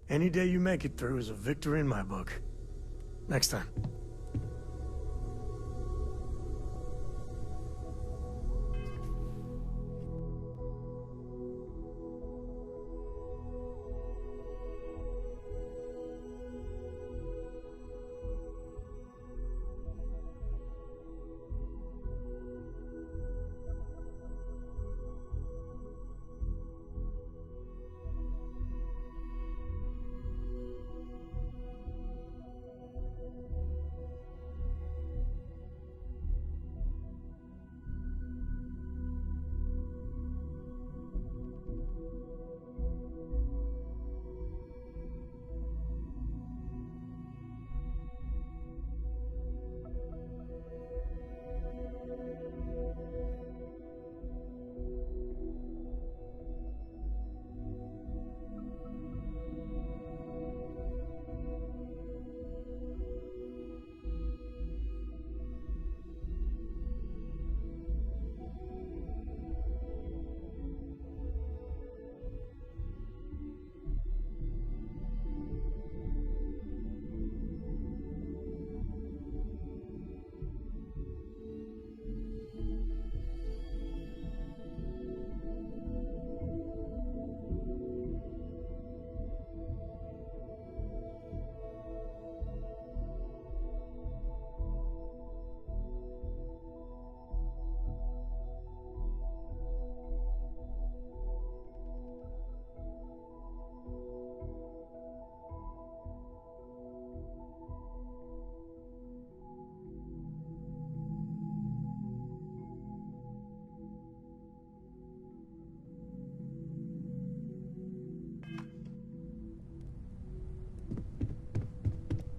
Any day you make it through is a victory in my book. Next time.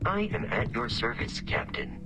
I am at your service, Captain.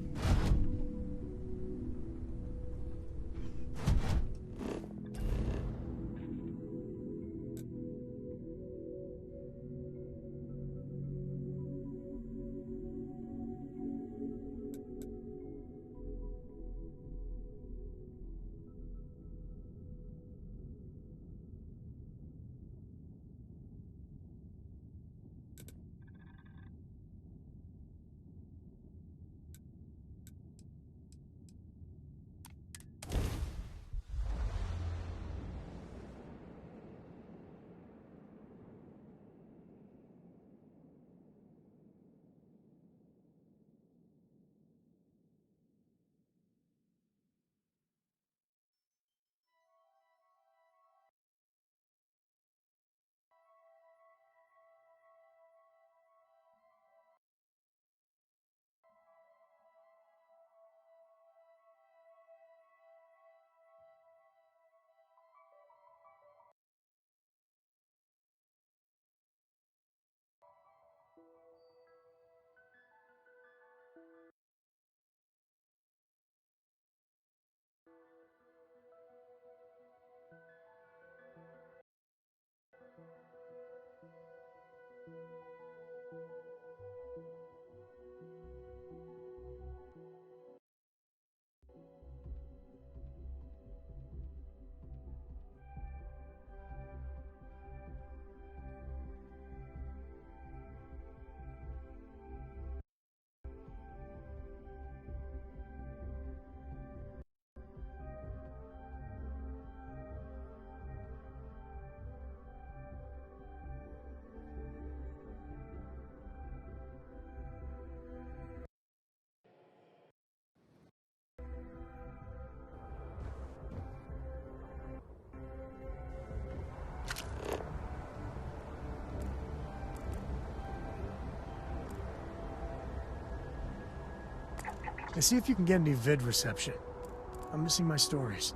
And see if you can get any vid reception. I'm missing my stories.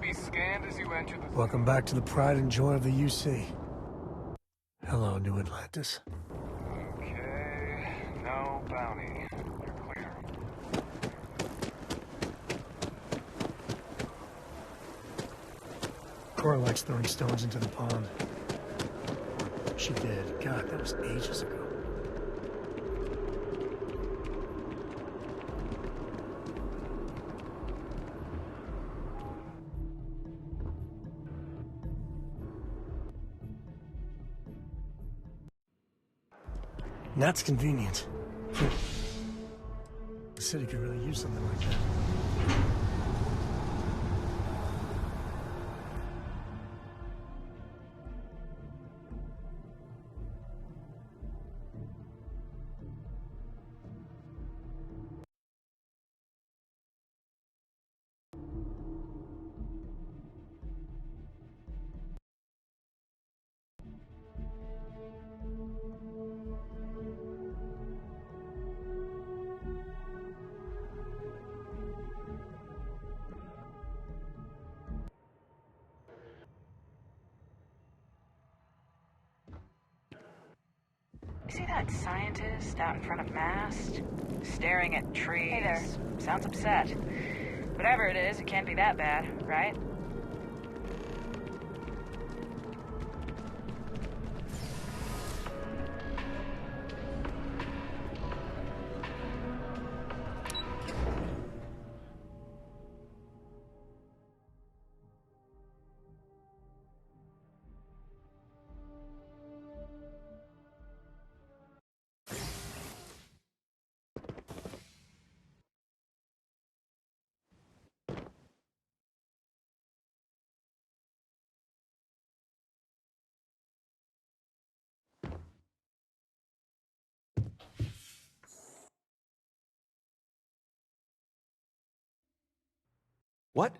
be scanned as you enter the... Welcome back to the pride and joy of the UC. Hello, New Atlantis. Okay, no bounty. You're clear. Cora likes throwing stones into the pond. She did. God, that was ages ago. That's convenient. The city could really use something like that. See that scientist out in front of mast? Staring at trees. Hey there. Sounds upset. Whatever it is, it can't be that bad, right? What?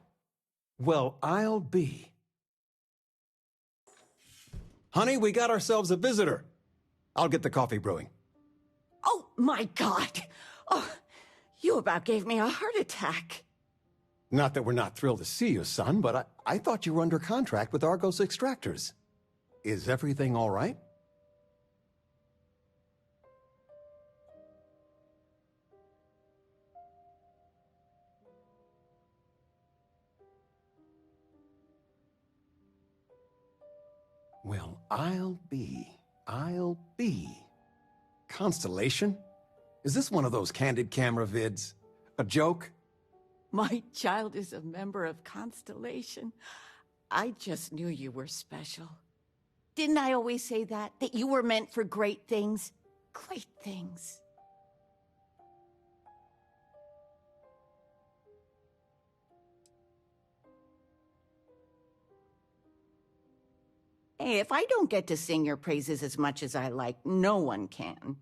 Well, I'll be. Honey, we got ourselves a visitor. I'll get the coffee brewing. Oh, my God. Oh, you about gave me a heart attack. Not that we're not thrilled to see you, son, but I thought you were under contract with Argos Extractors. Is everything all right? Well, I'll be. Constellation? Is this one of those candid camera vids? A joke? My child is a member of Constellation. I just knew you were special. Didn't I always say that? That you were meant for great things? Great things. Hey, if I don't get to sing your praises as much as I like, no one can.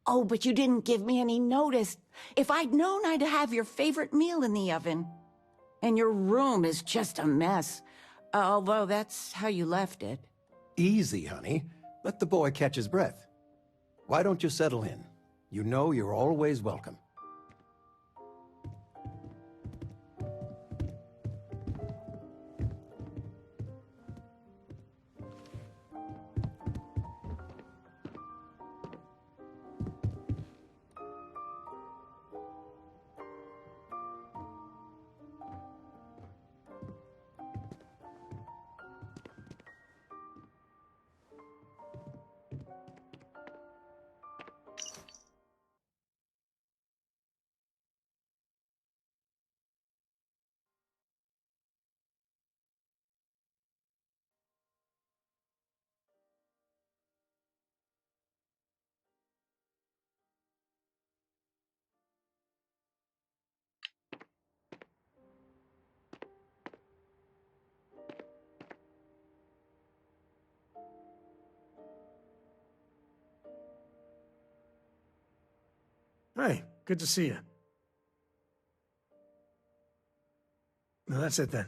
Oh, but you didn't give me any notice. If I'd known, I'd have your favorite meal in the oven. And your room is just a mess. Although that's how you left it. Easy, honey. Let the boy catch his breath. Why don't you settle in? You know you're always welcome. Hey, good to see you. No, that's it then.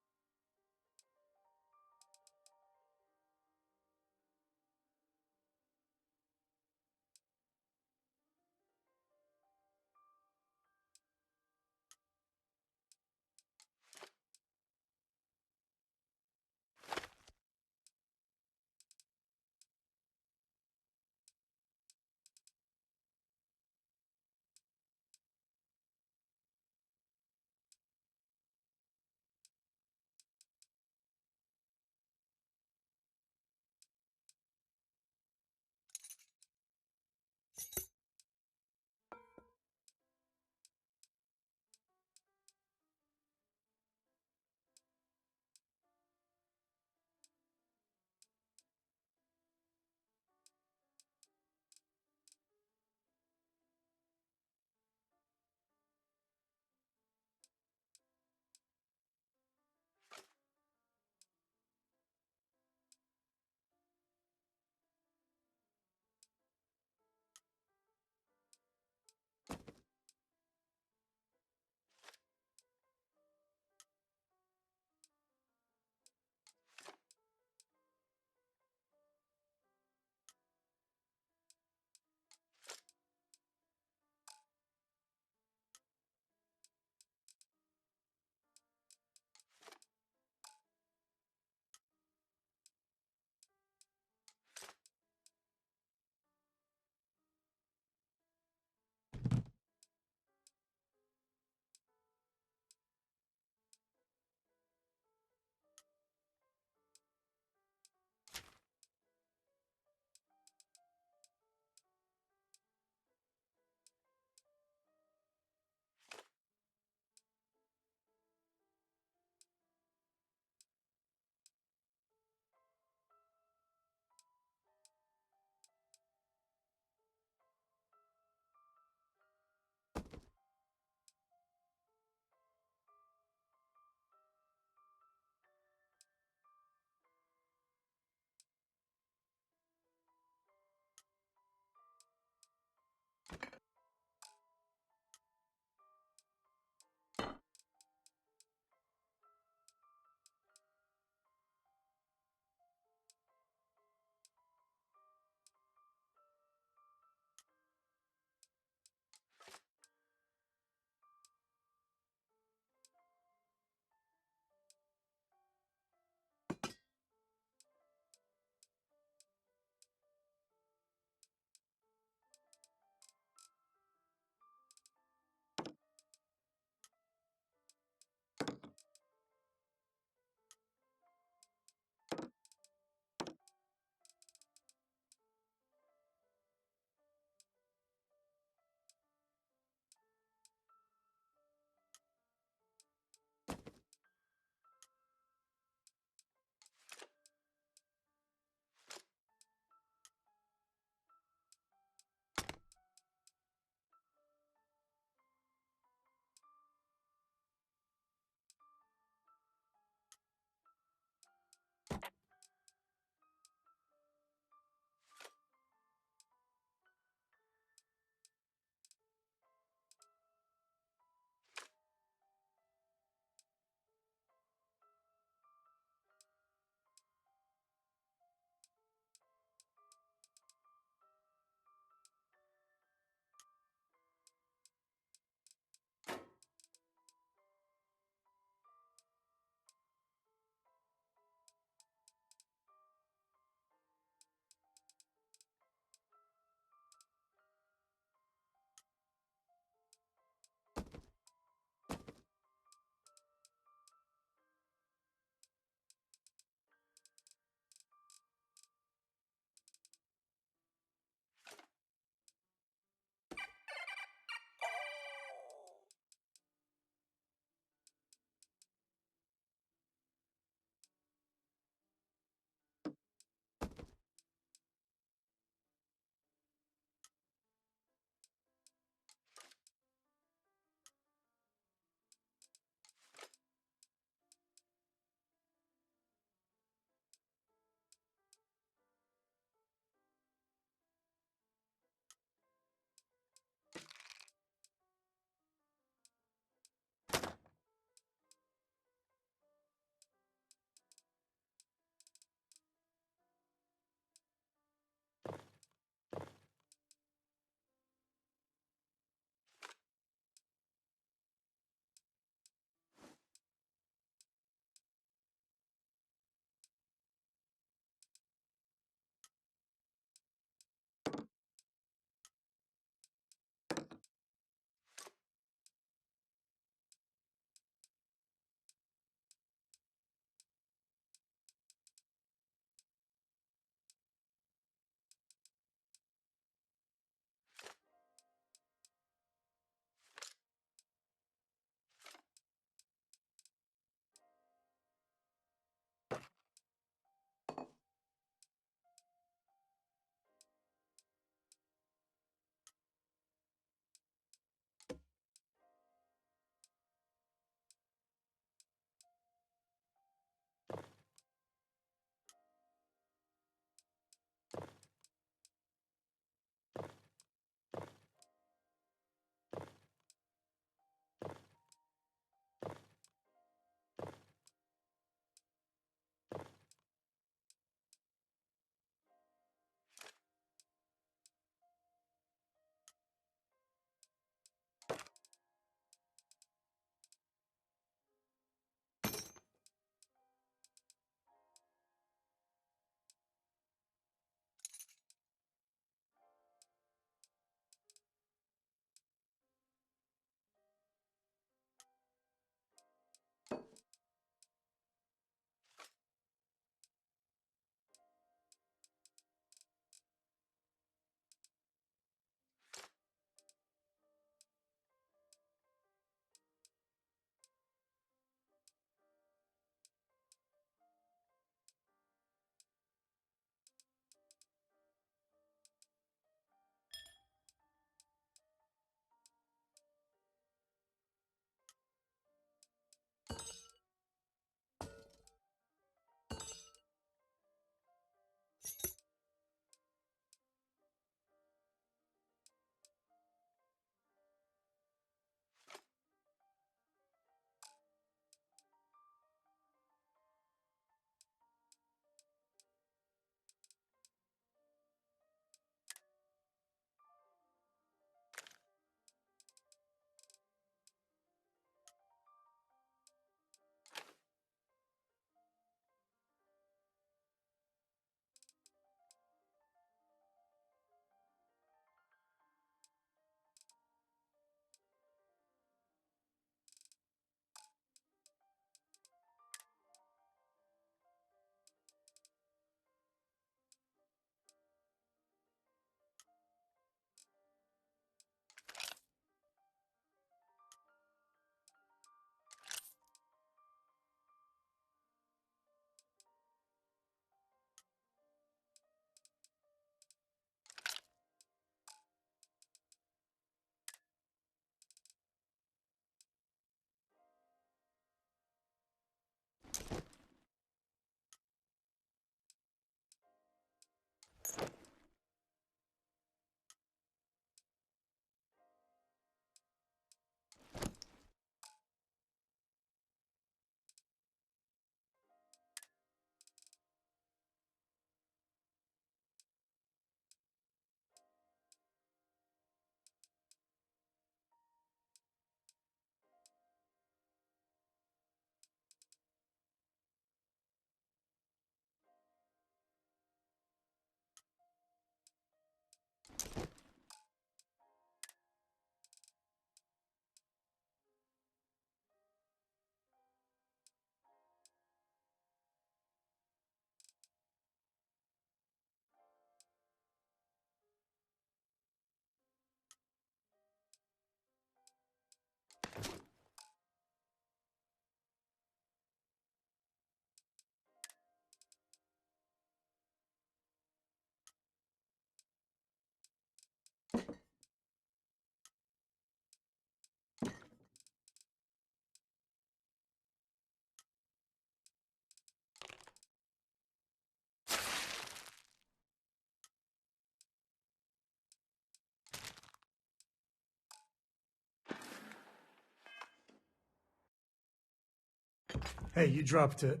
Hey, you dropped it.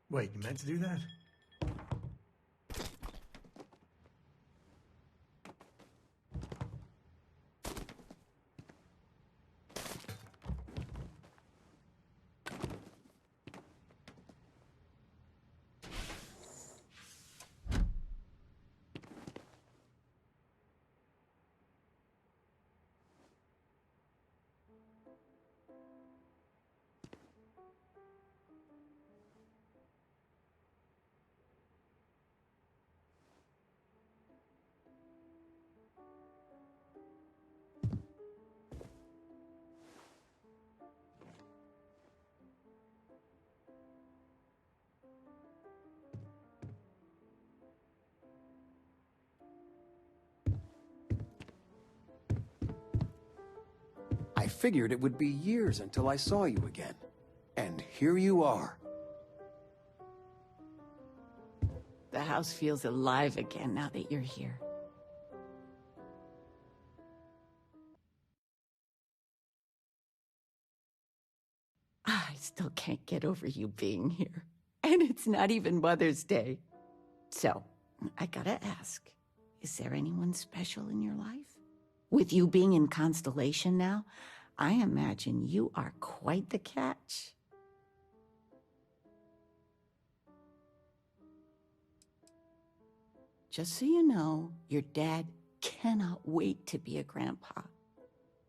Wait, you meant to do that? I figured it would be years until I saw you again. And here you are. The house feels alive again now that you're here. I still can't get over you being here. And it's not even Mother's Day. So, I gotta ask, is there anyone special in your life? With you being in Constellation now, I imagine you are quite the catch. Just so you know, your dad cannot wait to be a grandpa.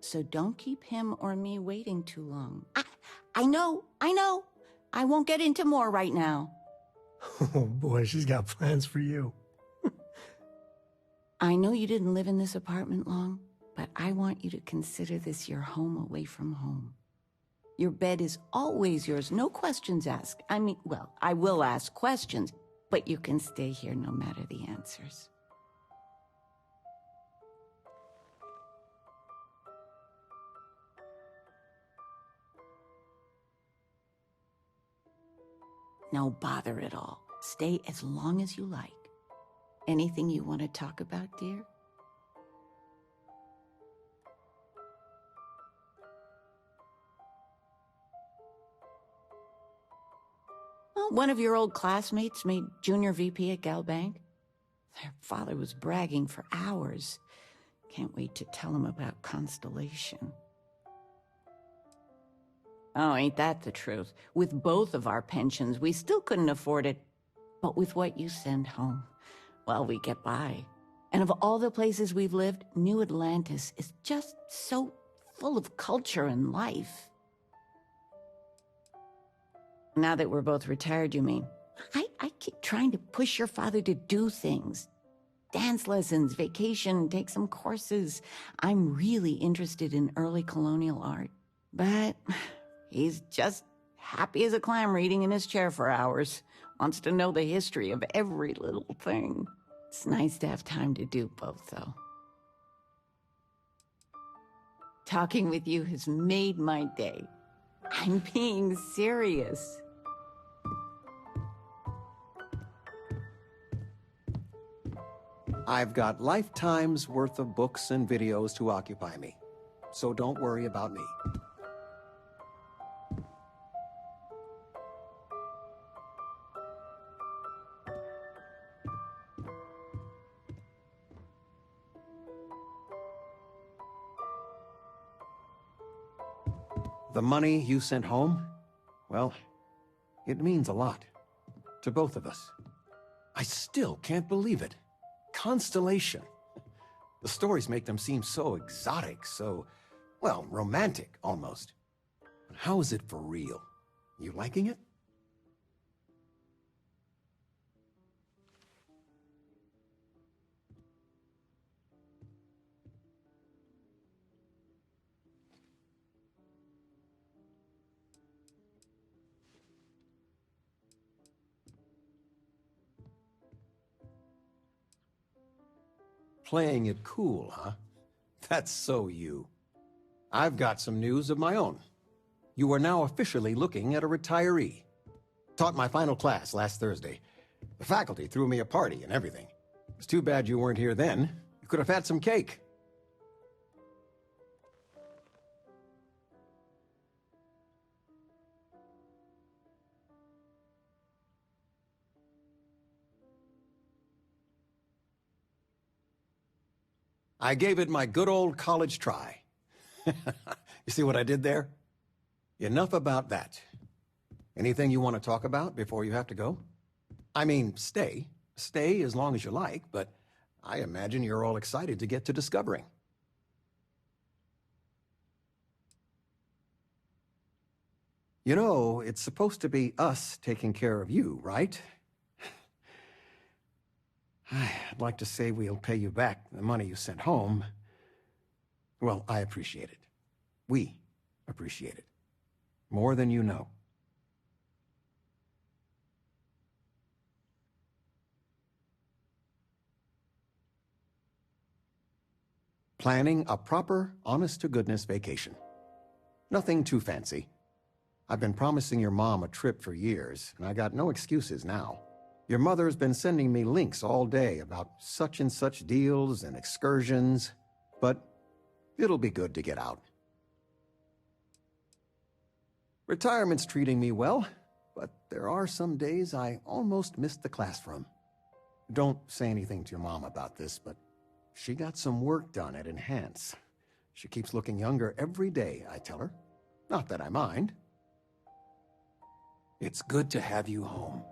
So don't keep him or me waiting too long. I know. I won't get into more right now. Oh boy, she's got plans for you. I know you didn't live in this apartment long, but I want you to consider this your home away from home. Your bed is always yours, no questions asked. I mean, well, I will ask questions, but you can stay here no matter the answers. No bother at all. Stay as long as you like. Anything you want to talk about, dear? Well, one of your old classmates made junior VP at Galbank. Their father was bragging for hours. Can't wait to tell him about Constellation. Oh, ain't that the truth? With both of our pensions, we still couldn't afford it. But with what you send home, well, we get by. And of all the places we've lived, New Atlantis is just so full of culture and life. Now that we're both retired, you mean? I keep trying to push your father to do things. Dance lessons, vacation, take some courses. I'm really interested in early colonial art. But he's just happy as a clam reading in his chair for hours. Wants to know the history of every little thing. It's nice to have time to do both, though. Talking with you has made my day. I'm being serious. I've got lifetimes worth of books and videos to occupy me, so don't worry about me. The money you sent home, well, it means a lot to both of us. I still can't believe it. Constellation. The stories make them seem so exotic, so, well, romantic, almost. But how is it for real? You liking it? Playing it cool, huh? That's so you. I've got some news of my own. You are now officially looking at a retiree. Taught my final class last Thursday. The faculty threw me a party and everything. It's too bad you weren't here then. You could have had some cake. I gave it my good old college try. You see what I did there? Enough about that. Anything you want to talk about before you have to go? I mean, stay. Stay as long as you like, but I imagine you're all excited to get to discovering. You know, it's supposed to be us taking care of you, right? I'd like to say we'll pay you back the money you sent home. Well, I appreciate it. We appreciate it. More than you know. Planning a proper, honest-to-goodness vacation. Nothing too fancy. I've been promising your mom a trip for years, and I got no excuses now. Your mother's been sending me links all day about such and such deals and excursions, but it'll be good to get out. Retirement's treating me well, but there are some days I almost missed the class from. Don't say anything to your mom about this, but she got some work done at Enhance. She keeps looking younger every day, I tell her. Not that I mind. It's good to have you home.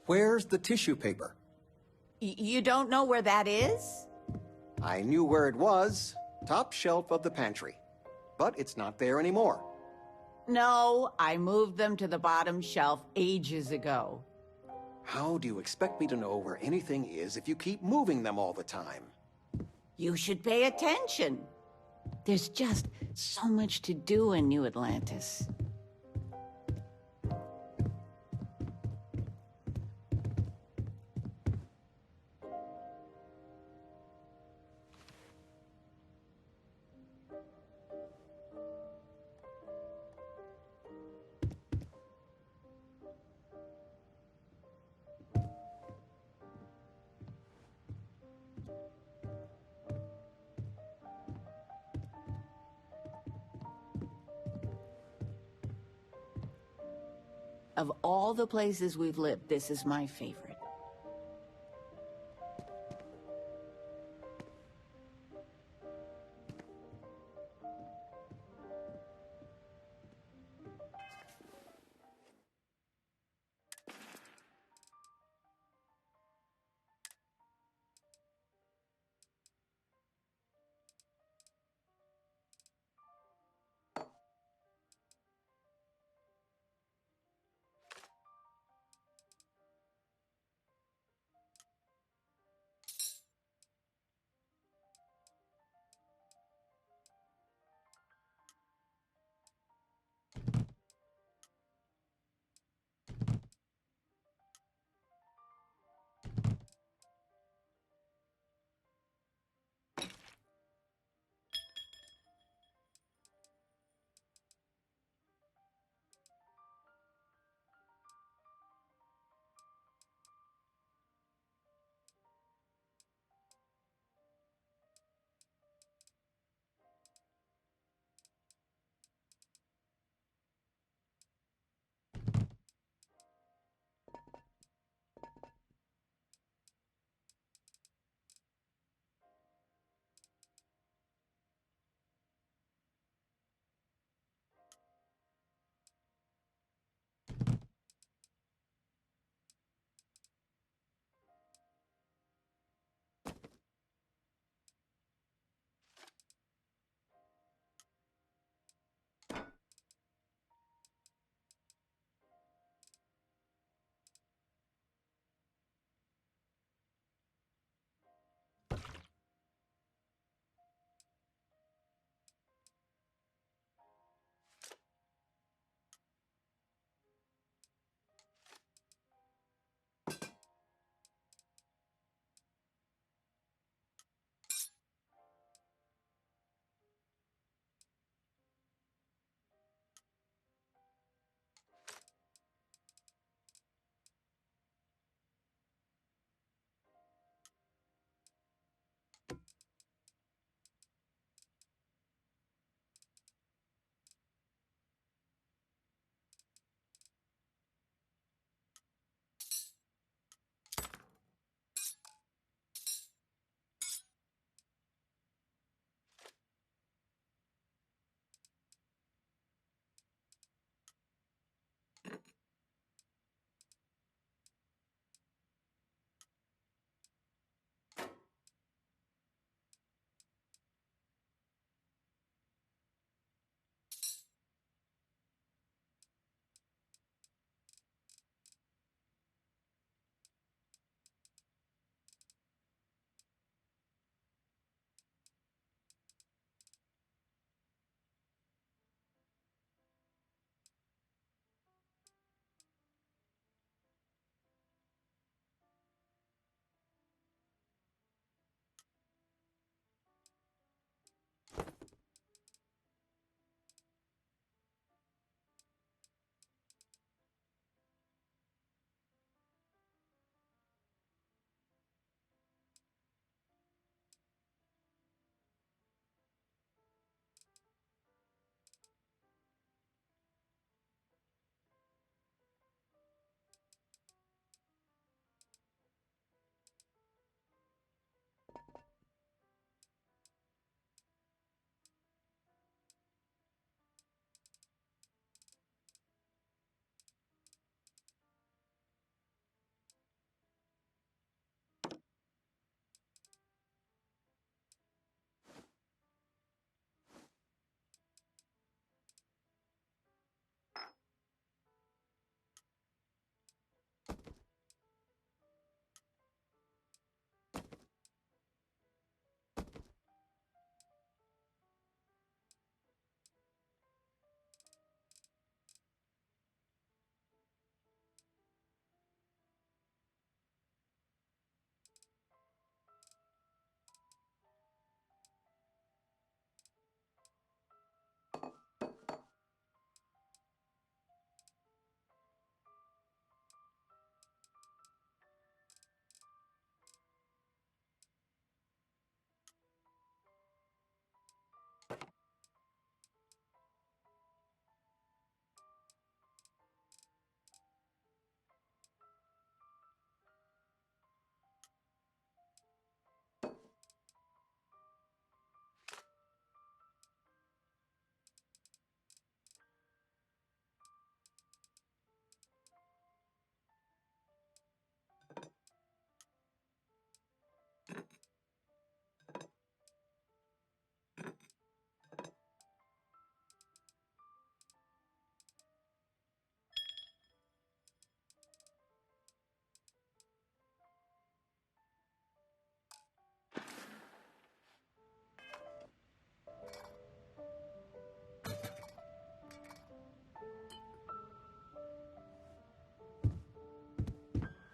Where's the tissue paper? You don't know where that is? I knew where it was. Top shelf of the pantry. But it's not there anymore. No, I moved them to the bottom shelf ages ago. How do you expect me to know where anything is if you keep moving them all the time? You should pay attention. There's just so much to do in New Atlantis. Of all the places we've lived, this is my favorite.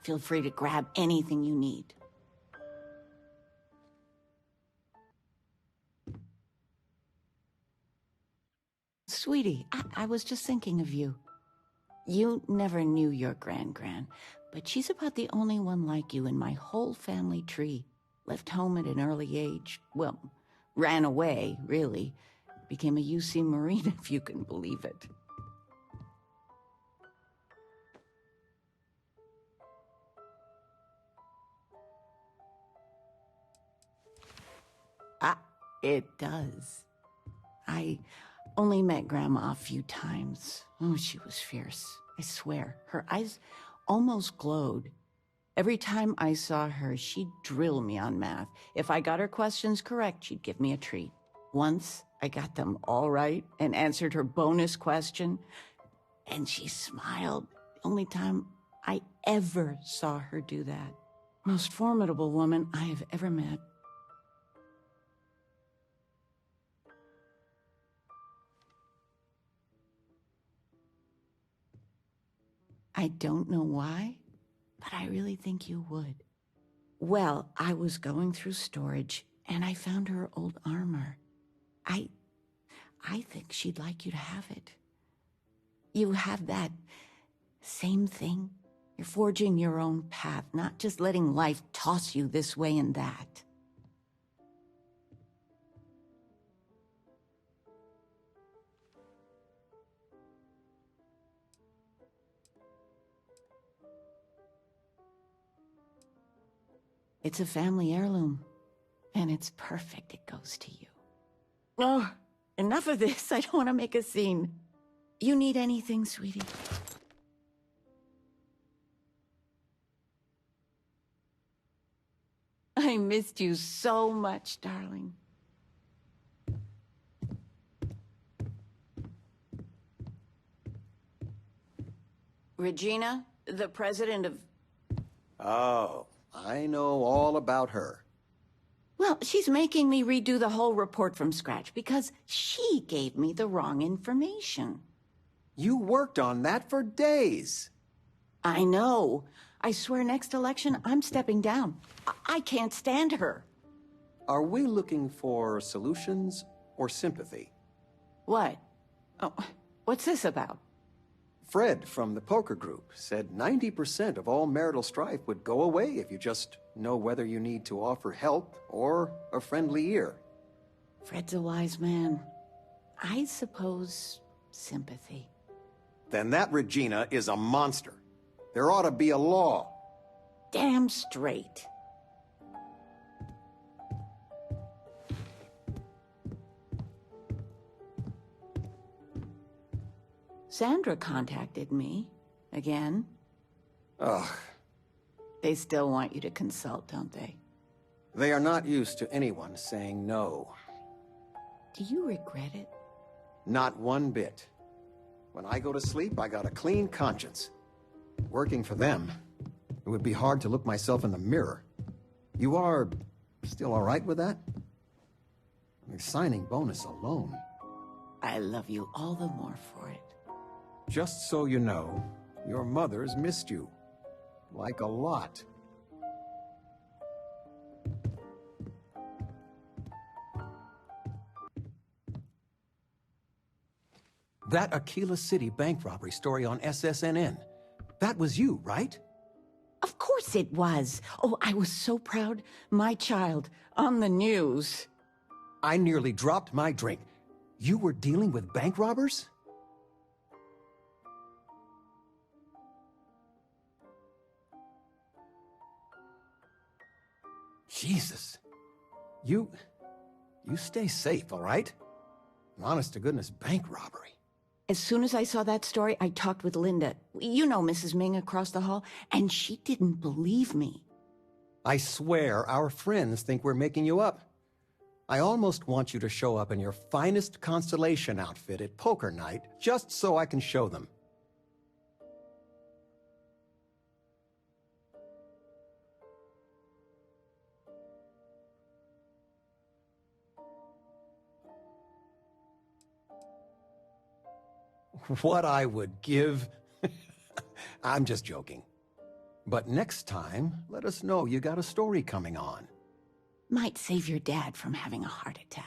Feel free to grab anything you need. Sweetie, I was just thinking of you. You never knew your gran, but she's about the only one like you in my whole family tree. Left home at an early age. Well, ran away, really. Became a UC Marine, if you can believe it. It does. I only met Grandma a few times. Oh, she was fierce. I swear. Her eyes almost glowed. Every time I saw her, she'd drill me on math. If I got her questions correct, she'd give me a treat. Once, I got them all right and answered her bonus question, and she smiled. The only time I ever saw her do that. Most formidable woman I have ever met. I don't know why, but I really think you would. Well, I was going through storage, and I found her old armor. I think she'd like you to have it. You have that same thing. You're forging your own path, not just letting life toss you this way and that. It's a family heirloom, and it's perfect. It goes to you. Oh, enough of this. I don't want to make a scene. You need anything, sweetie? I missed you so much, darling. Regina, the president of... Oh, I know all about her. Well, she's making me redo the whole report from scratch because she gave me the wrong information. You worked on that for days. I know. I swear next election, I'm stepping down. I can't stand her. Are we looking for solutions or sympathy? What? Oh, what's this about? Fred from the poker group said 90% of all marital strife would go away if you just know whether you need to offer help or a friendly ear. Fred's a wise man. I suppose sympathy. Then that Regina is a monster. There ought to be a law. Damn straight. Sandra contacted me. Again. Ugh. They still want you to consult, don't they? They are not used to anyone saying no. Do you regret it? Not one bit. When I go to sleep, I got a clean conscience. Working for them, it would be hard to look myself in the mirror. You are still all right with that? The signing bonus alone. I love you all the more for it. Just so you know, your mother's missed you. Like a lot. That Aquila City bank robbery story on SSNN. That was you, right? Of course it was. Oh, I was so proud. My child, on the news. I nearly dropped my drink. You were dealing with bank robbers? Jesus. You stay safe, all right? An honest-to-goodness bank robbery. As soon as I saw that story, I talked with Linda. You know Mrs. Ming across the hall, and she didn't believe me. I swear our friends think we're making you up. I almost want you to show up in your finest Constellation outfit at poker night, just so I can show them. What I would give? I'm just joking. But next time, let us know you got a story coming on. Might save your dad from having a heart attack.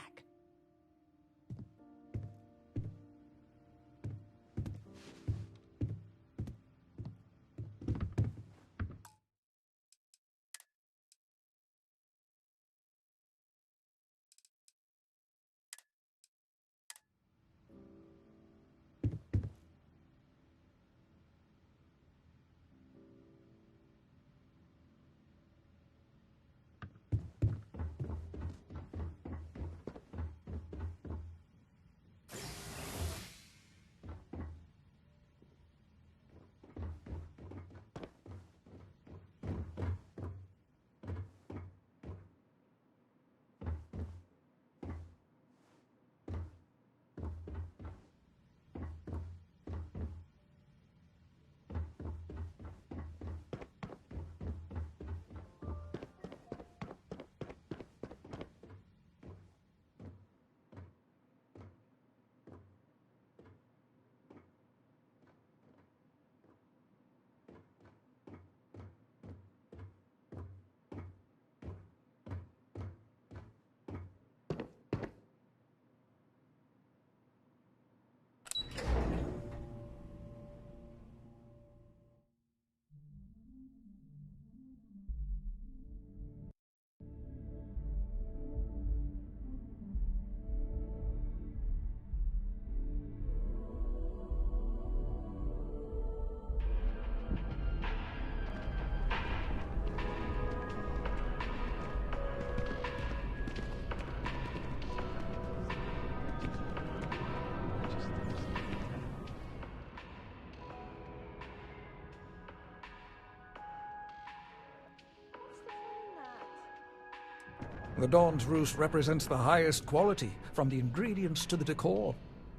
The Dawn's Roost represents the highest quality, from the ingredients to the decor.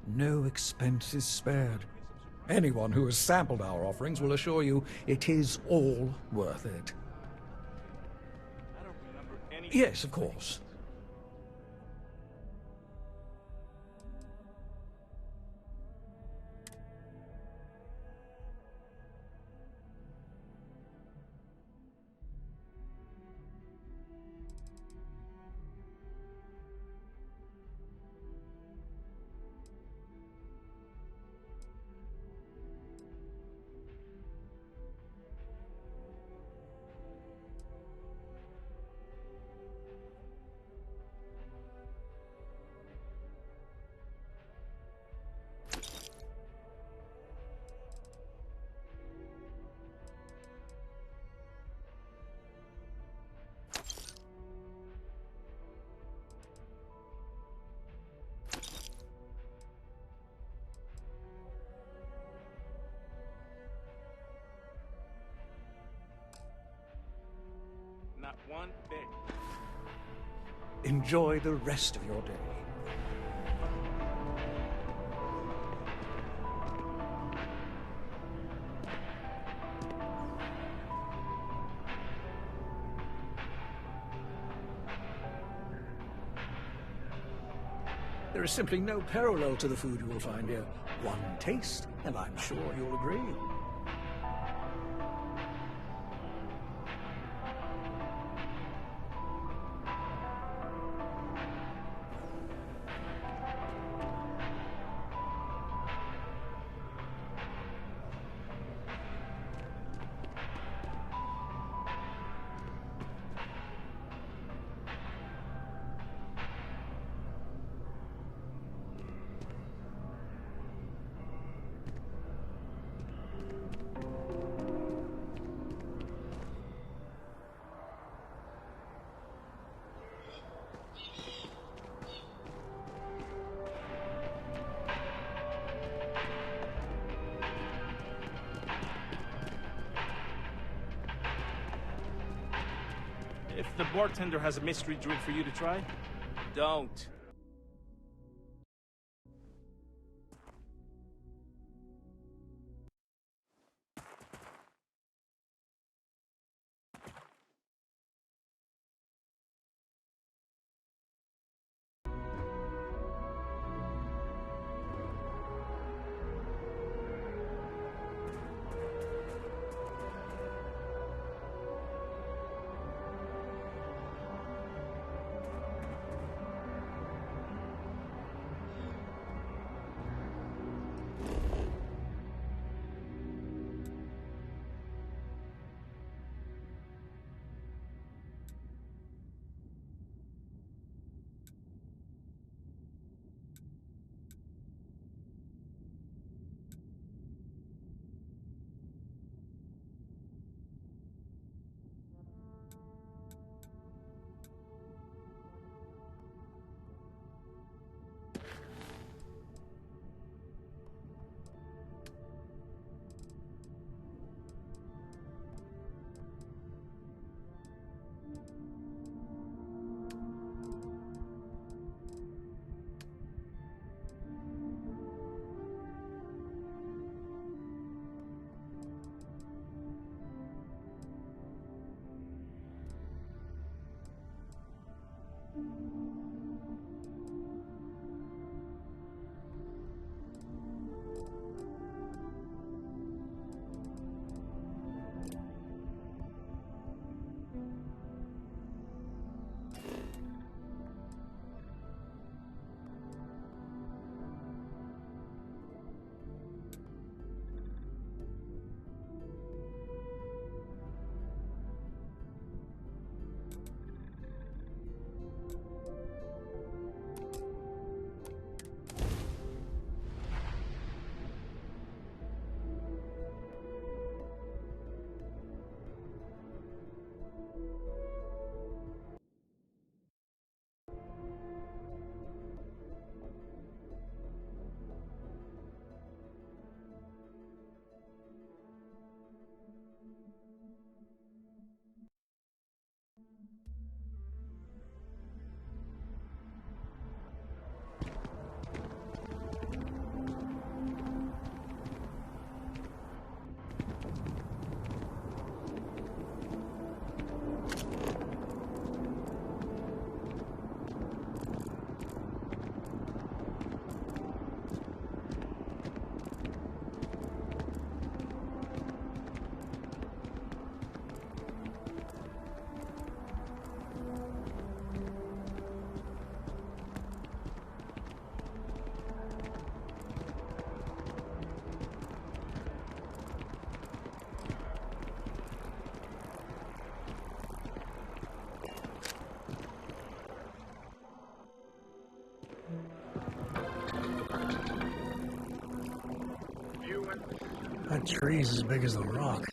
No expense is spared. Anyone who has sampled our offerings will assure you it is all worth it. Yes, of course. Not one bit. Enjoy the rest of your day. There is simply no parallel to the food you will find here. One taste, and I'm sure you'll agree. If the bartender has a mystery drink for you to try, don't. Tree's as big as the rock.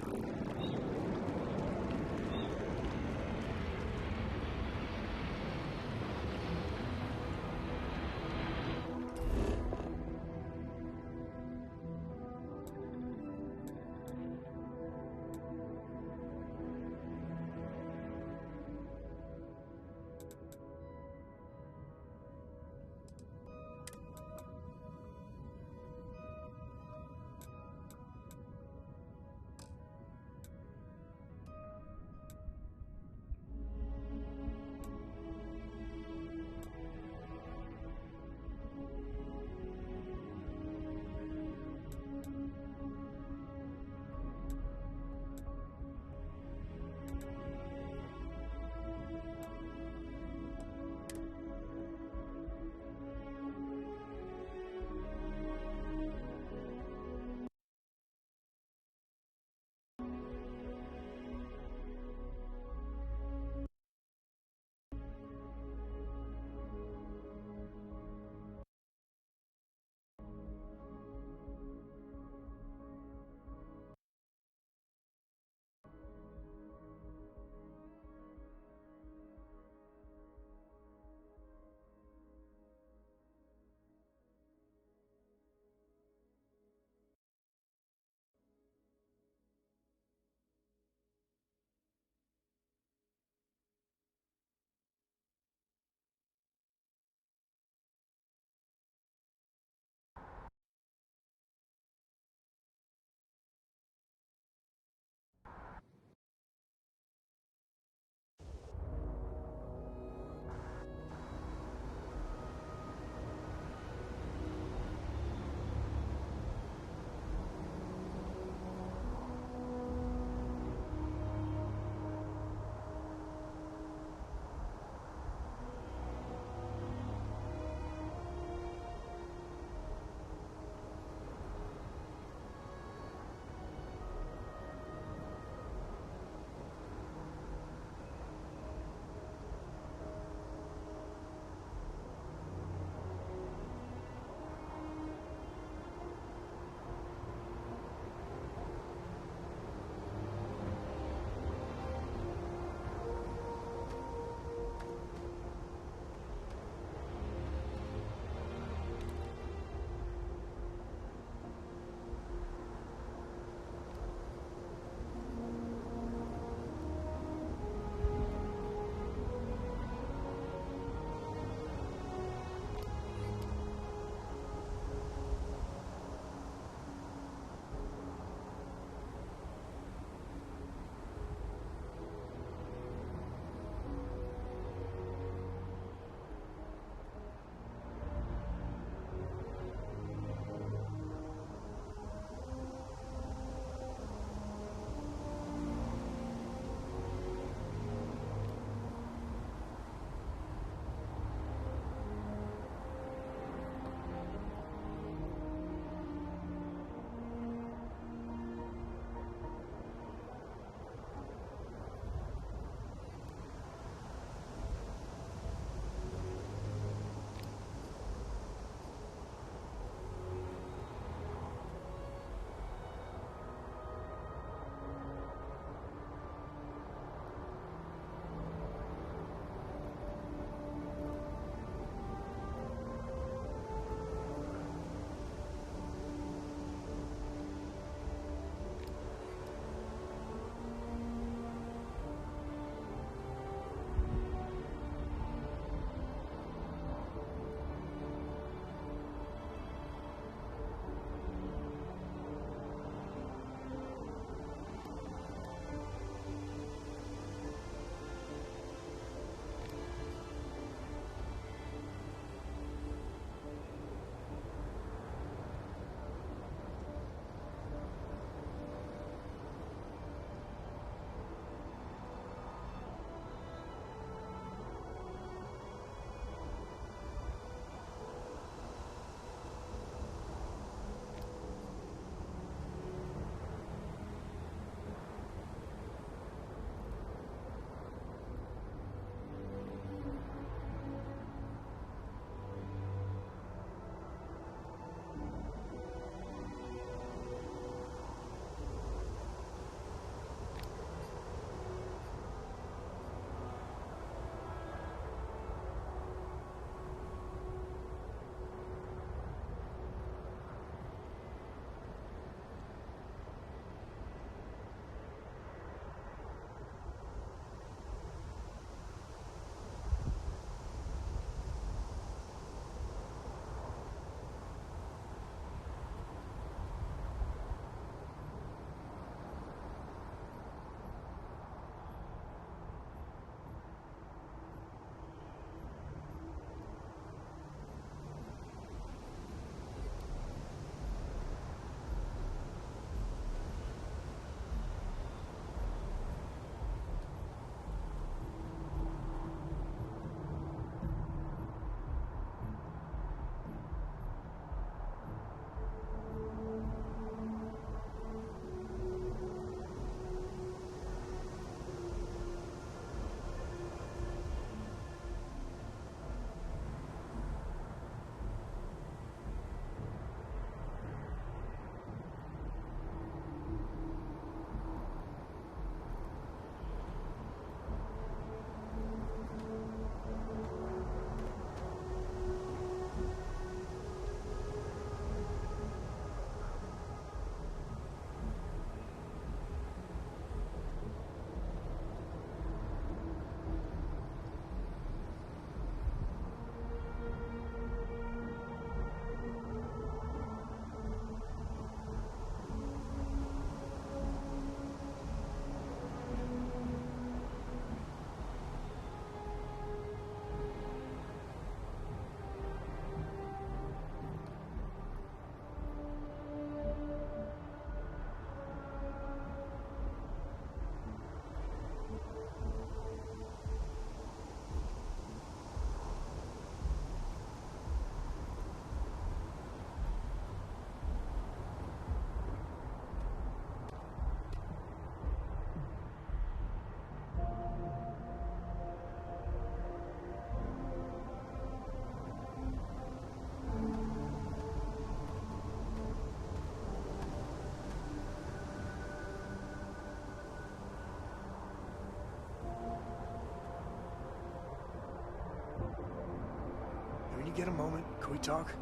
get a moment? Can we talk?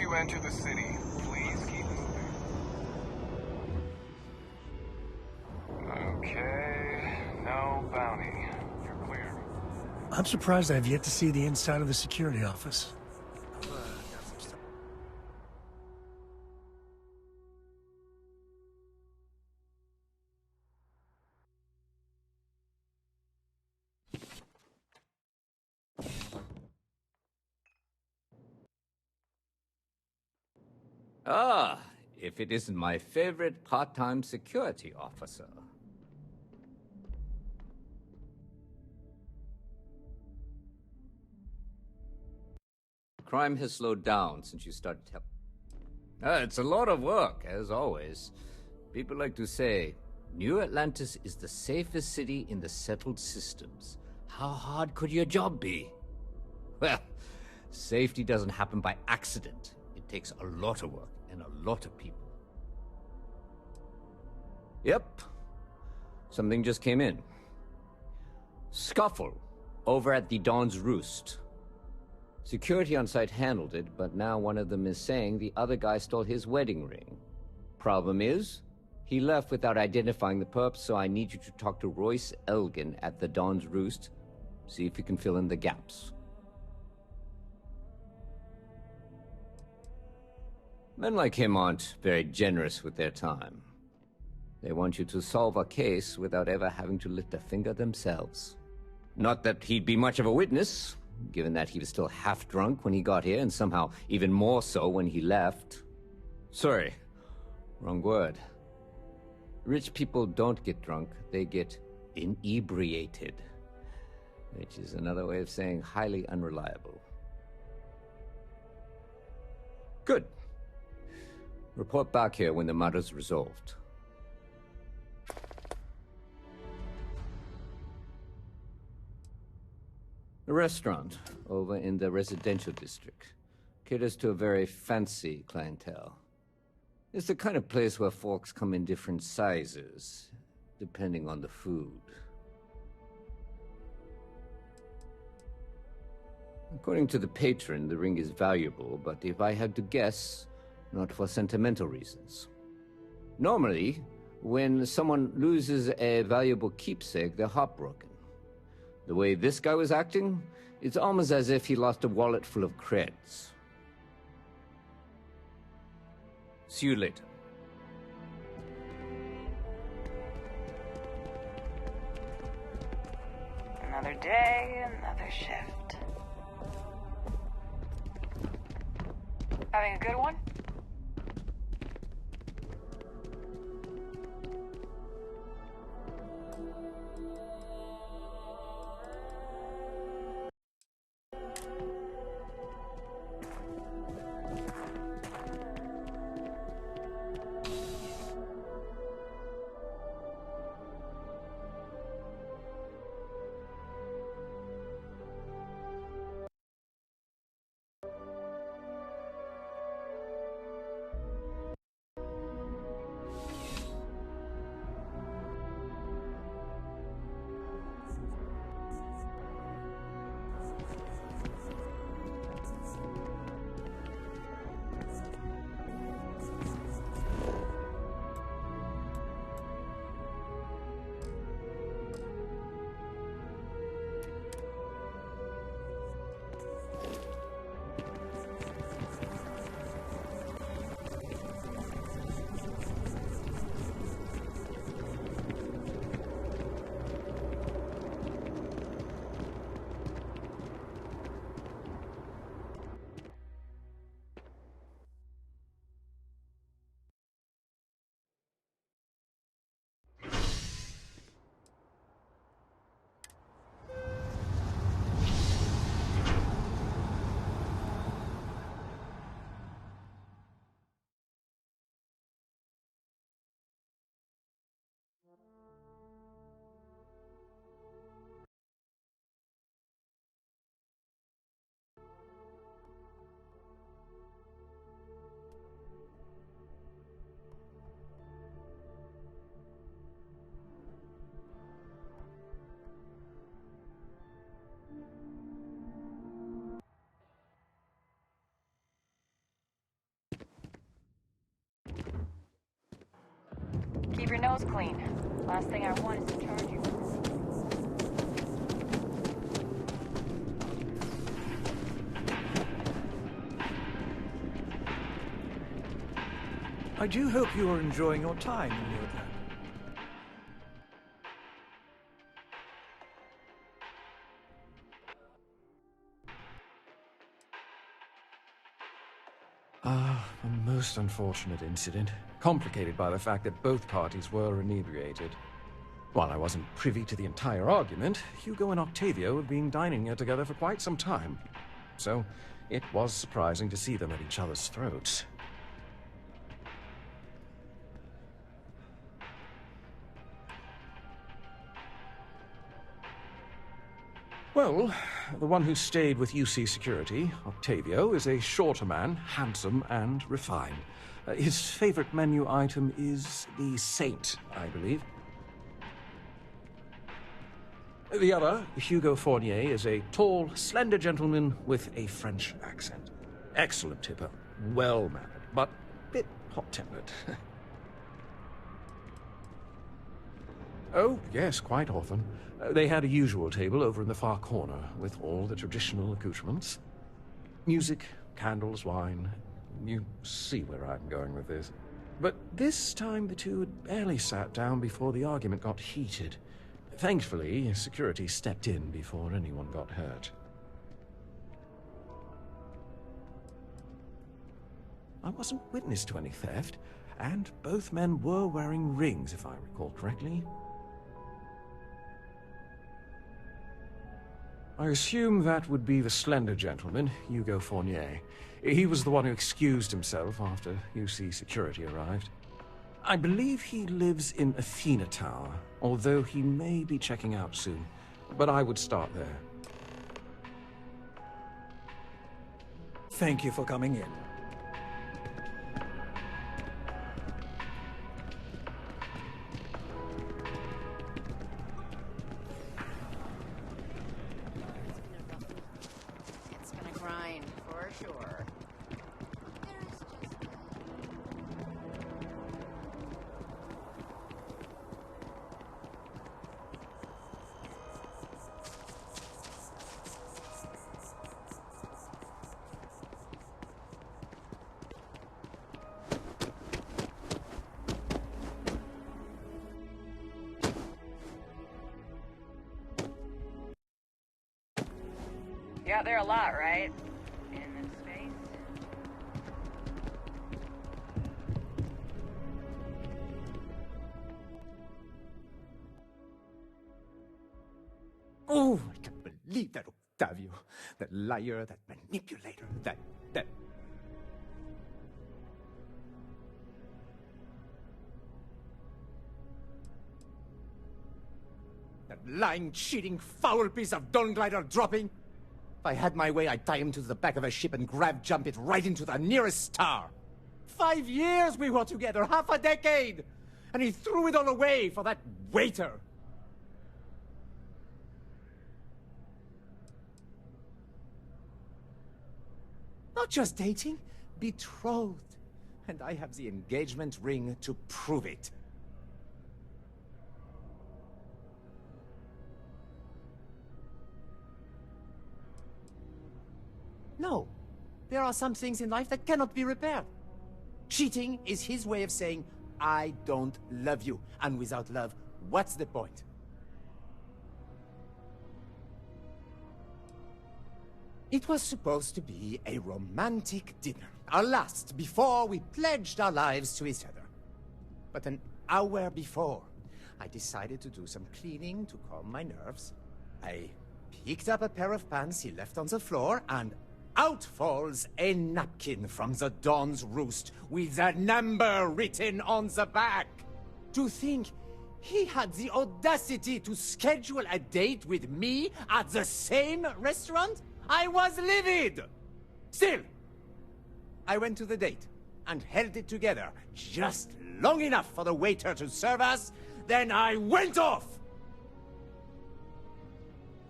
you enter the city, please keep moving. Okay, no bounty. You're clear. I'm surprised I've yet to see the inside of the security office. Ah, if it isn't my favorite part-time security officer. Crime has slowed down since you started it's a lot of work, as always. People like to say, New Atlantis is the safest city in the settled systems. How hard could your job be? Well, safety doesn't happen by accident. It takes a lot of work and a lot of people. Yep. Something just came in. Scuffle over at the Dawn's Roost. Security on site handled it, but now one of them is saying the other guy stole his wedding ring. Problem is, he left without identifying the perp, so I need you to talk to Royce Elgin at the Dawn's Roost. See if you can fill in the gaps. Men like him aren't very generous with their time. They want you to solve a case without ever having to lift a finger themselves. Not that he'd be much of a witness, given that he was still half drunk when he got here, and somehow even more so when he left. Sorry, wrong word. Rich people don't get drunk, they get inebriated. Which is another way of saying highly unreliable. Good. Report back here when the matter's resolved. A restaurant over in the residential district caters to a very fancy clientele. It's the kind of place where forks come in different sizes, depending on the food. According to the patron, the ring is valuable, but if I had to guess, not for sentimental reasons. Normally, when someone loses a valuable keepsake, they're heartbroken. The way this guy was acting, it's almost as if he lost a wallet full of creds. See you later. Another day, another shift. Having a good one? almost clean. Last thing I want is to charge you. I do hope you are enjoying your time in New Atlanta. A most unfortunate incident, complicated by the fact that both parties were inebriated. While I wasn't privy to the entire argument, Hugo and Octavio have been dining here together for quite some time. So, it was surprising to see them at each other's throats. Well, the one who stayed with UC Security, Octavio, is a shorter man, handsome and refined. His favorite menu item is the Saint, I believe. The other, Hugo Fournier, is a tall, slender gentleman with a French accent. Excellent tipper, well-mannered, but a bit hot-tempered. Oh, yes, quite often. They had a usual table over in the far corner, with all the traditional accoutrements. Music, candles, wine. You see where I'm going with this. But this time the two had barely sat down before the argument got heated. Thankfully, security stepped in before anyone got hurt. I wasn't witness to any theft, and both men were wearing rings, if I recall correctly. I assume that would be the slender gentleman, Hugo Fournier. He was the one who excused himself after UC Security arrived. I believe he lives in Athena Tower, although he may be checking out soon. But I would start there. Thank you for coming in. It's gonna grind, for sure. You're out there a lot, right? In this space? Oh, I can't believe that Octavio. That liar, that manipulator, that... That lying, cheating, foul piece of Dawn Glider dropping. If I had my way, I'd tie him to the back of a ship and jump it right into the nearest star. 5 years we were together, half a decade! And he threw it all away for that waiter. Not just dating, betrothed. And I have the engagement ring to prove it. No, there are some things in life that cannot be repaired. Cheating is his way of saying, I don't love you. And without love, what's the point? It was supposed to be a romantic dinner, our last before we pledged our lives to each other. But an hour before, I decided to do some cleaning to calm my nerves. I picked up a pair of pants he left on the floor, and out falls a napkin from the Dawn's Roost with a number written on the back. To think he had the audacity to schedule a date with me at the same restaurant? I was livid! Still, I went to the date and held it together just long enough for the waiter to serve us, then I went off!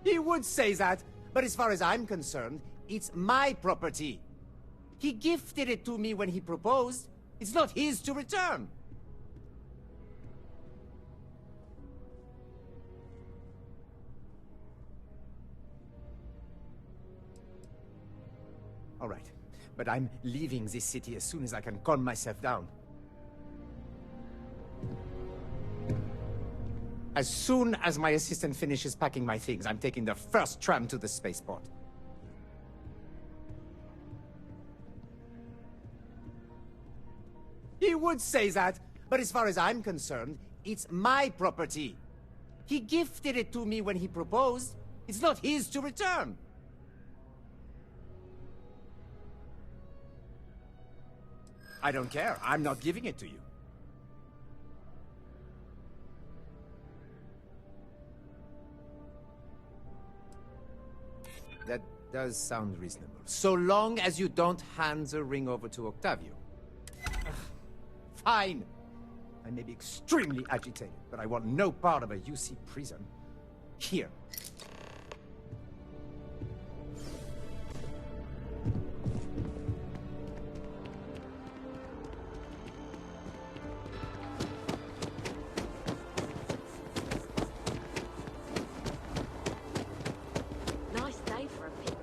He would say that, but as far as I'm concerned, it's my property. He gifted it to me when he proposed. It's not his to return. All right. But I'm leaving this city as soon as I can calm myself down. As soon as my assistant finishes packing my things, I'm taking the first tram to the spaceport. He would say that, but as far as I'm concerned, it's my property. He gifted it to me when he proposed. It's not his to return. I don't care. I'm not giving it to you. That does sound reasonable. So long as you don't hand the ring over to Octavio. Fine. I may be extremely agitated, but I want no part of a UC prison. Here. Nice day for a picnic.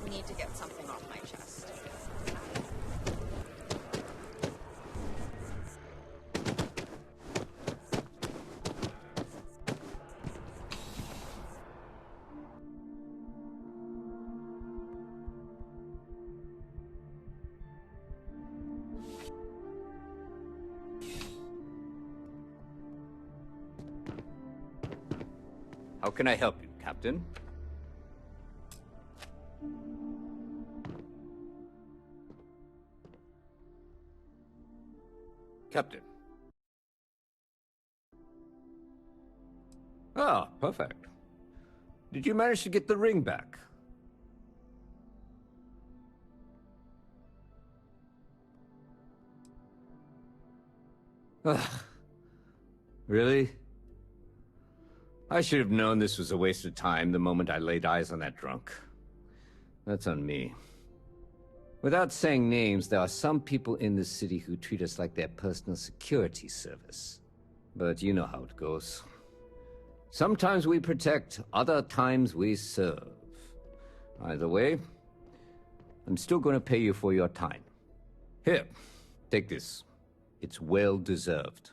I need to get something off my chest. How can I help you, Captain? Captain. Ah, perfect. Did you manage to get the ring back? Ugh. Really? I should have known this was a waste of time the moment I laid eyes on that drunk. That's on me. Without saying names, there are some people in this city who treat us like their personal security service. But you know how it goes. Sometimes we protect, other times we serve. Either way, I'm still going to pay you for your time. Here, take this. It's well deserved.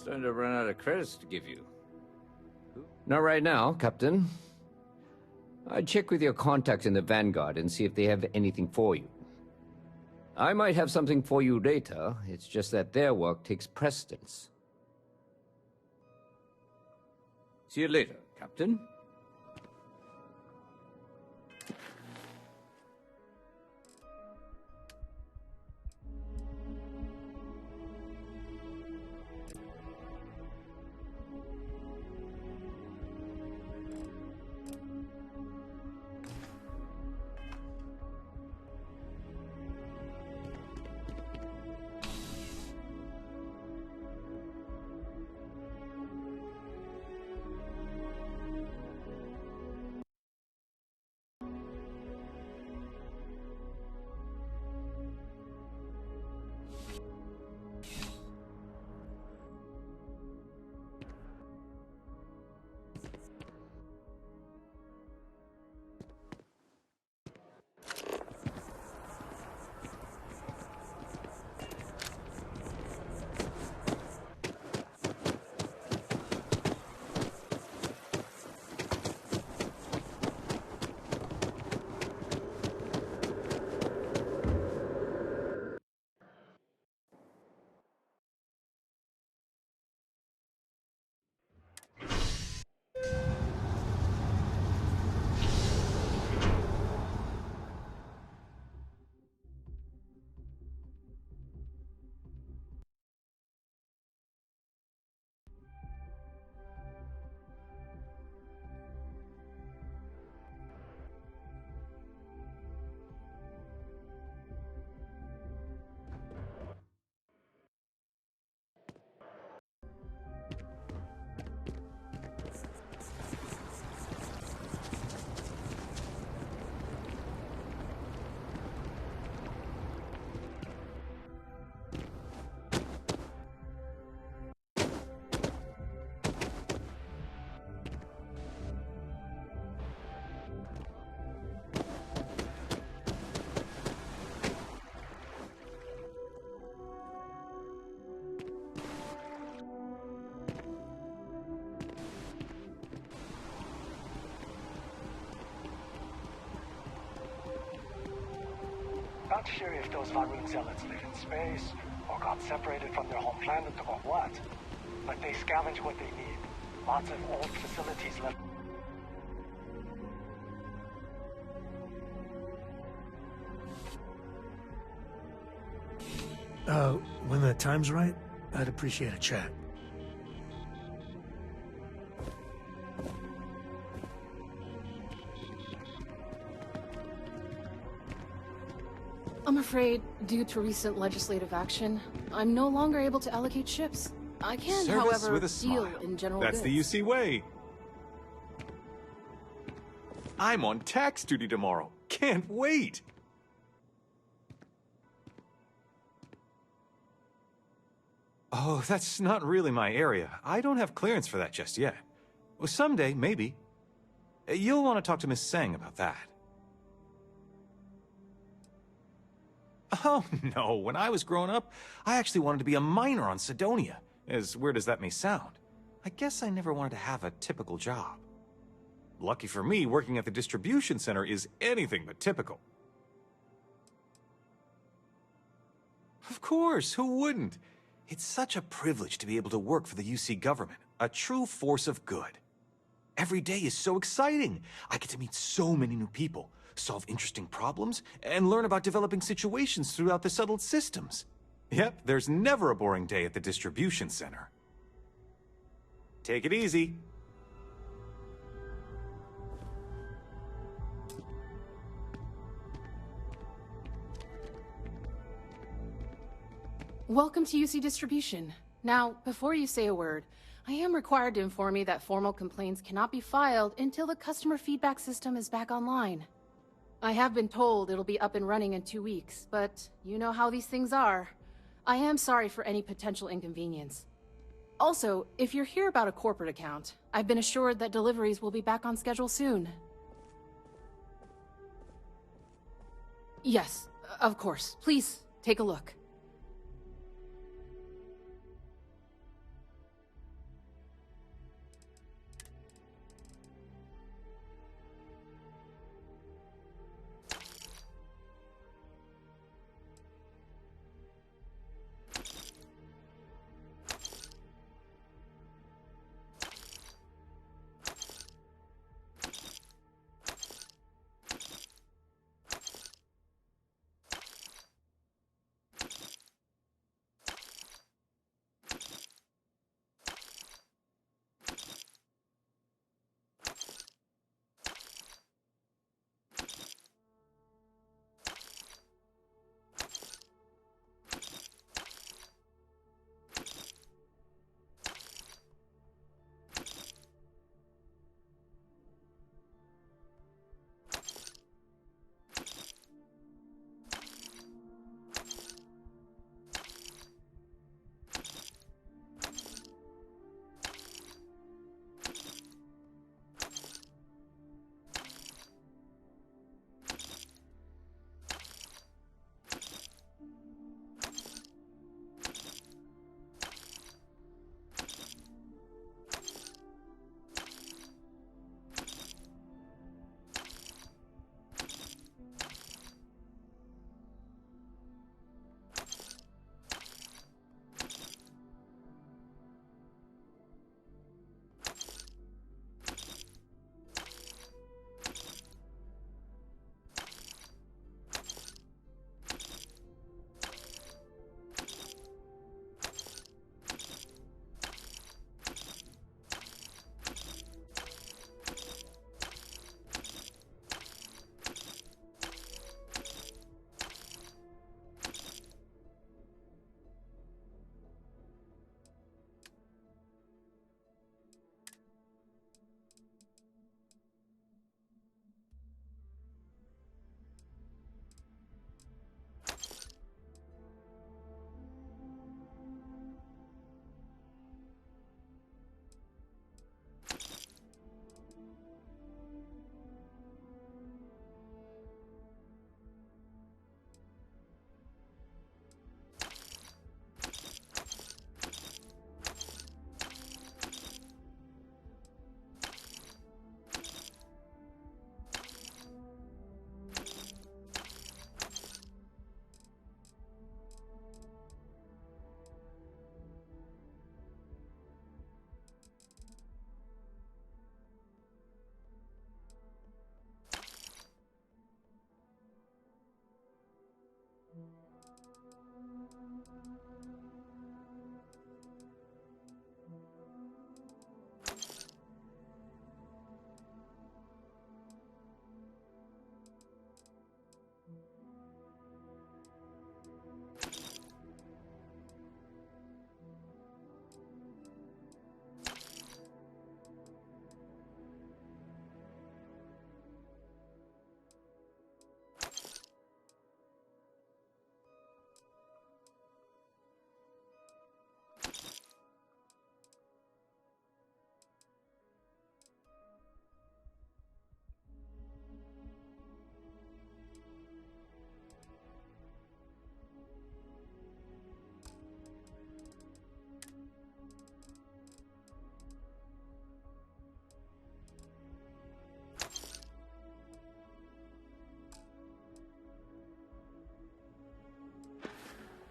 Starting to run out of credits to give you. Not right now, Captain. I'd check with your contacts in the Vanguard and see if they have anything for you. I might have something for you later, it's just that their work takes precedence. See you later, Captain. Not sure if those Varun zealots live in space, or got separated from their home planet, or what. But they scavenge what they need. Lots of old facilities left. When the time's right, I'd appreciate a chat. I'm afraid, due to recent legislative action, I'm no longer able to allocate ships. I can, Service however, with a deal smile. in general That's goods. the UC way. I'm on tax duty tomorrow. Can't wait. Oh, that's not really my area. I don't have clearance for that just yet. Well, someday, maybe. You'll want to talk to Miss Sang about that. Oh, no. When I was growing up, I actually wanted to be a miner on Sidonia. As weird as that may sound. I guess I never wanted to have a typical job. Lucky for me, working at the distribution center is anything but typical. Of course, who wouldn't? It's such a privilege to be able to work for the UC government, a true force of good. Every day is so exciting. I get to meet so many new people, solve interesting problems, and learn about developing situations throughout the settled systems. Yep, there's never a boring day at the distribution center. Take it easy. Welcome to UC Distribution. Now, before you say a word, I am required to inform you that formal complaints cannot be filed until the customer feedback system is back online. I have been told it'll be up and running in 2 weeks, but you know how these things are. I am sorry for any potential inconvenience. Also, if you're here about a corporate account, I've been assured that deliveries will be back on schedule soon. Yes, of course. Please, take a look.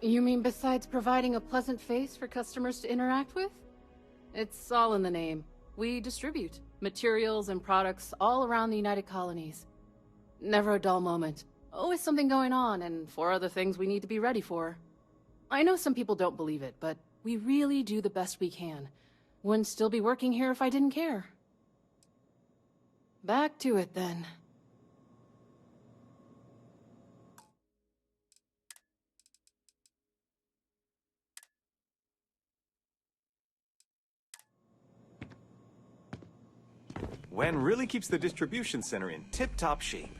You mean besides providing a pleasant face for customers to interact with? It's all in the name. We distribute materials and products all around the United Colonies. Never a dull moment. Always something going on, and 4 other things we need to be ready for. I know some people don't believe it, but we really do the best we can. Wouldn't still be working here if I didn't care. Back to it, then. Wen really keeps the distribution center in tip-top shape.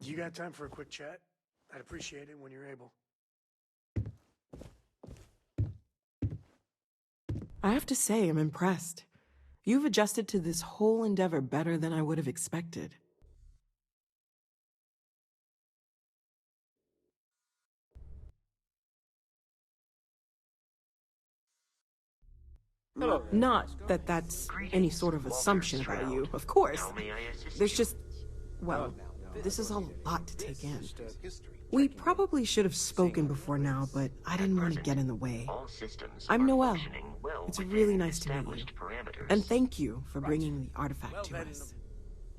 You got time for a quick chat? I'd appreciate it when you're able. I have to say, I'm impressed. You've adjusted to this whole endeavor better than I would have expected. Not that that's any sort of assumption about you, of course. There's just, well, this is a lot to take in. We probably should have spoken before now, but I didn't want to get in the way. I'm Noelle. It's really nice to meet you. And thank you for bringing the artifact to us.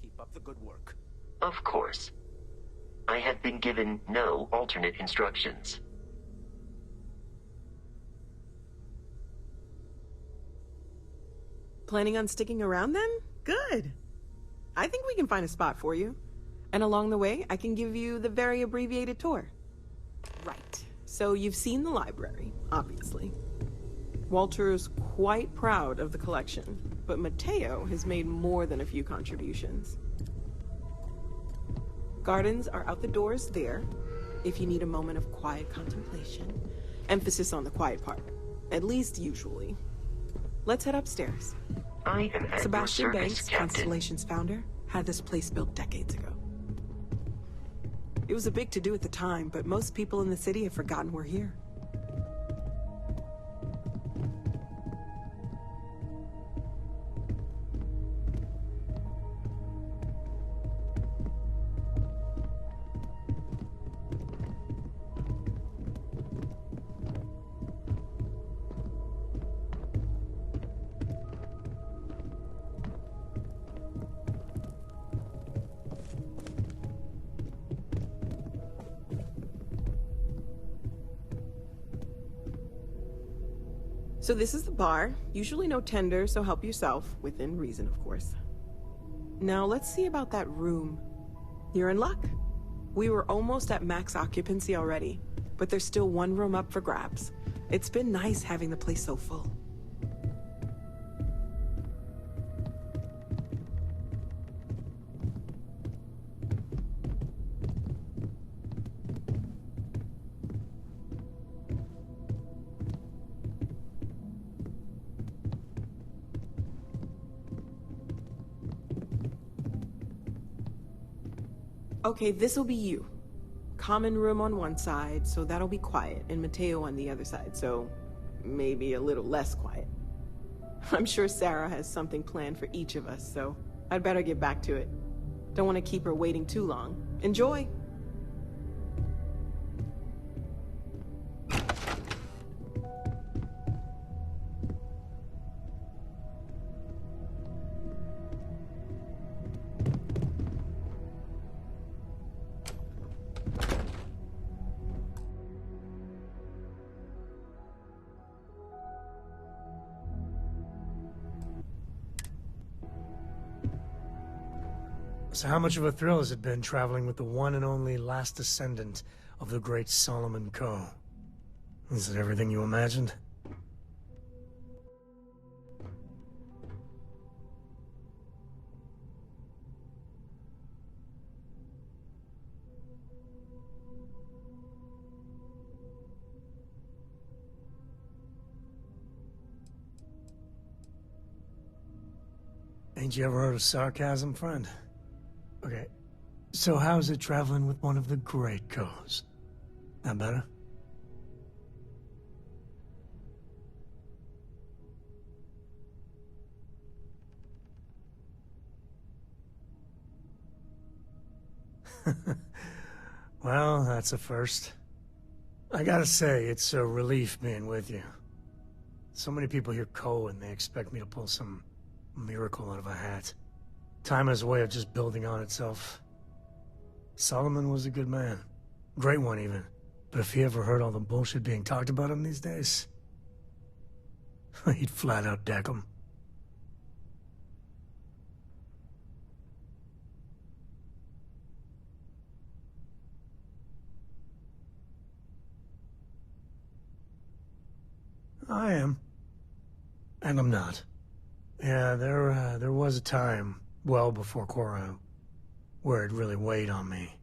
Keep up the good work. Of course. I have been given no alternate instructions. Planning on sticking around then? Good. I think we can find a spot for you. And along the way, I can give you the very abbreviated tour. Right. So you've seen the library, obviously. Walter's quite proud of the collection, but Mateo has made more than a few contributions. Gardens are out the doors there, if you need a moment of quiet contemplation. Emphasis on the quiet part, at least usually. Let's head upstairs. I am at Sebastian your service, Banks, Captain. Constellation's founder, had this place built decades ago. It was a big to-do at the time, but most people in the city have forgotten we're here. So this is the bar. Usually no tender, so help yourself. Within reason, of course. Now let's see about that room. You're in luck. We were almost at max occupancy already, but there's still one room up for grabs. It's been nice having the place so full. Okay, this'll be you. Common room on one side, so that'll be quiet, and Mateo on the other side, so maybe a little less quiet. I'm sure Sarah has something planned for each of us, so I'd better get back to it. Don't want to keep her waiting too long. Enjoy! So how much of a thrill has it been traveling with the one and only last descendant of the great Solomon Coe? Is it everything you imagined? Ain't you ever heard of sarcasm, friend? Okay, so how's it traveling with one of the great Coes? That better? Well, that's a first. I gotta say, it's a relief being with you. So many people hear Coe and they expect me to pull some miracle out of a hat. Time has a way of just building on itself. Solomon was a good man. Great one, even. But if he ever heard all the bullshit being talked about him these days, he'd flat out deck him. I am. And I'm not. Yeah, there was a time, well before Cora, where it really weighed on me.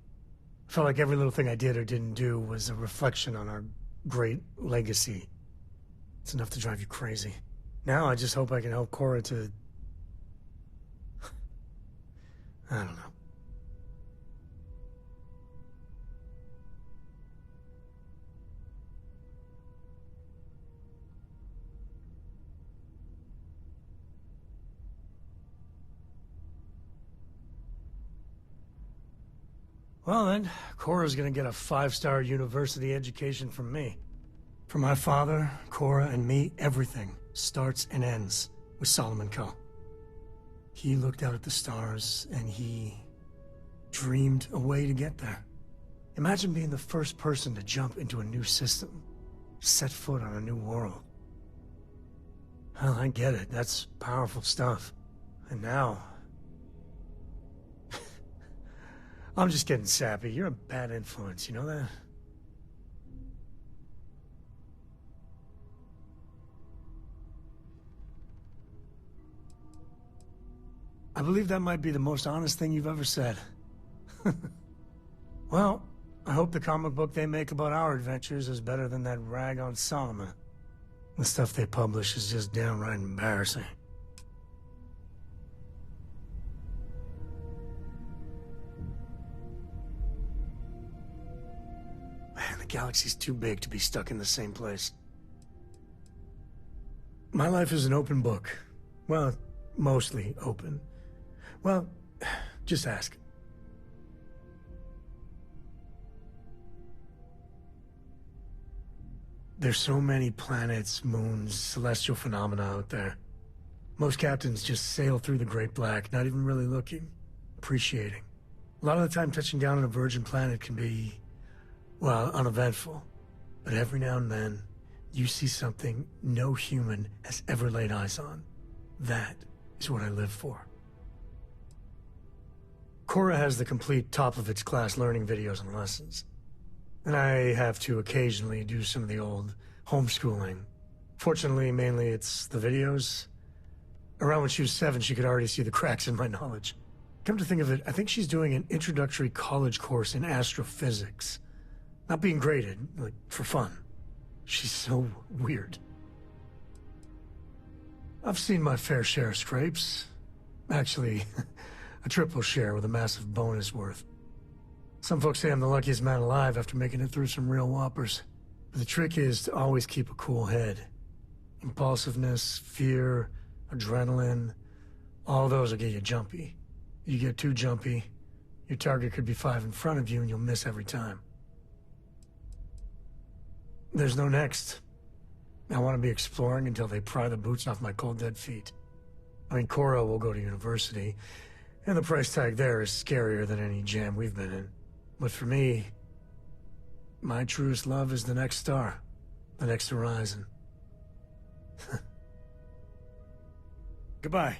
I felt like every little thing I did or didn't do was a reflection on our great legacy. It's enough to drive you crazy. Now I just hope I can help Cora to... I don't know. Well then, Cora's gonna get a 5-star university education from me. For my father, Cora, and me, everything starts and ends with Solomon Coe. He looked out at the stars, and he dreamed a way to get there. Imagine being the first person to jump into a new system, set foot on a new world. Well, I get it. That's powerful stuff. And now... I'm just getting sappy. You're a bad influence, you know that? I believe that might be the most honest thing you've ever said. Well, I hope the comic book they make about our adventures is better than that rag on Solomon. The stuff they publish is just downright embarrassing. Man, the galaxy's too big to be stuck in the same place. My life is an open book. Well, mostly open. Well, just ask. There's so many planets, moons, celestial phenomena out there. Most captains just sail through the Great Black, not even really looking, appreciating. A lot of the time touching down on a virgin planet can be, well, uneventful. But every now and then, You see something no human has ever laid eyes on. That is what I live for. Cora has the complete top-of-its-class learning videos and lessons. And I have to occasionally do some of the old homeschooling. Fortunately, mainly it's the videos. Around when she was 7, she could already see the cracks in my knowledge. Come to think of it, I think she's doing an introductory college course in astrophysics. Not being graded, like, for fun. She's so weird. I've seen my fair share of scrapes. Actually, a triple share with a massive bonus worth. Some folks say I'm the luckiest man alive after making it through some real whoppers. But the trick is to always keep a cool head. Impulsiveness, fear, adrenaline, all those will get you jumpy. You get too jumpy, your target could be 5 in front of you and you'll miss every time. There's no next. I want to be exploring until they pry the boots off my cold dead feet. I mean, Cora will go to university, and the price tag there is scarier than any jam we've been in. But for me, my truest love is the next star, the next horizon. Goodbye.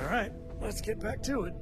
All right, let's get back to it.